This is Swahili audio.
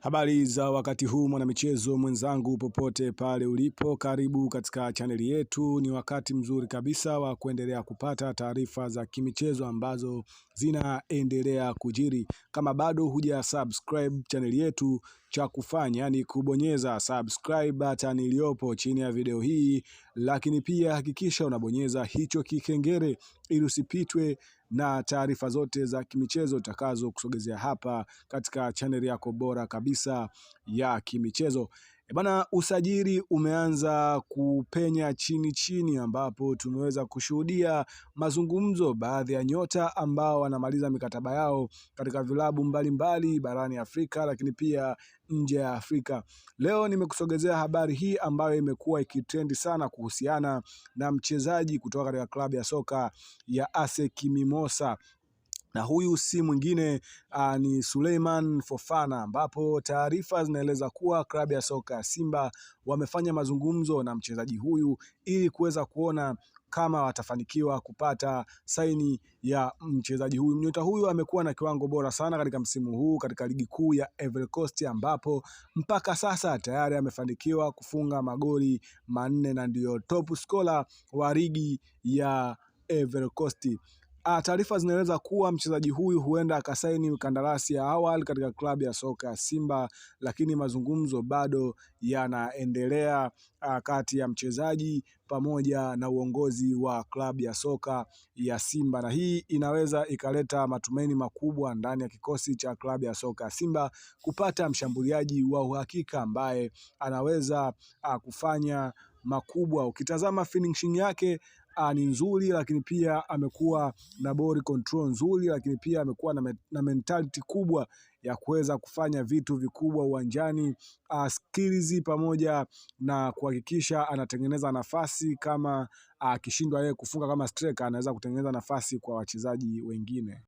Habari za wakati huu mwanamichezo mwenzangu popote pale ulipo, karibu katika chaneli yetu. Ni wakati mzuri kabisa wa kuendelea kupata taarifa za kimichezo ambazo zinaendelea kujiri. Kama bado huja subscribe chaneli yetu, cha kufanya ni kubonyeza subscribe button iliyopo chini ya video hii, lakini pia hakikisha unabonyeza hicho kikengele ili usipitwe na taarifa zote za kimichezo takazo kusogezea hapa katika chaneli yako bora kabisa ya kimichezo. Bana, usajili umeanza kupenya chini ambapo tumeweza kushuhudia mazungumzo baadhi ya nyota ambao wanamaliza mikataba yao katika vilabu mbalimbali barani Afrika, lakini pia nje ya Afrika. Leo nimekusogezea habari hii ambayo imekuwa ikitrendi sana kuhusiana na mchezaji kutoka katika klabu ya soka ya ASEC Mimosas, na huyu si mwingine ni Souleymane Fofana, ambapo taarifa zinaeleza kuwa klabu ya soka ya Simba wamefanya mazungumzo na mchezaji huyu ili kuweza kuona kama watafanikiwa kupata saini ya mchezaji huyu. Nyota huyu amekuwa na kiwango bora sana katika msimu huu katika ligi kuu ya Ivory Coast, ambapo mpaka sasa tayari amefanikiwa kufunga magoli 4 na ndio top scorer wa ligi ya Ivory Coast. Taarifa zinaeleza kuwa mchezaji huyu huenda akasaini kandarasi ya awali katika klabu ya soka ya Simba, lakini mazungumzo bado yanaendelea kati ya mchezaji pamoja na uongozi wa klabu ya soka ya Simba, na hii inaweza ikaleta matumaini makubwa ndani ya kikosi cha klabu ya soka ya Simba kupata mshambuliaji wa uhakika ambaye anaweza kufanya makubwa. Ukitazama finishing yake ni nzuri, lakini pia amekuwa na ball control nzuri, lakini pia amekuwa na mentality kubwa ya kuweza kufanya vitu vikubwa uwanjani, skills pamoja na kuhakikisha anatengeneza nafasi. Kama akishindwa yeye kufunga kama striker, anaweza kutengeneza nafasi kwa wachezaji wengine.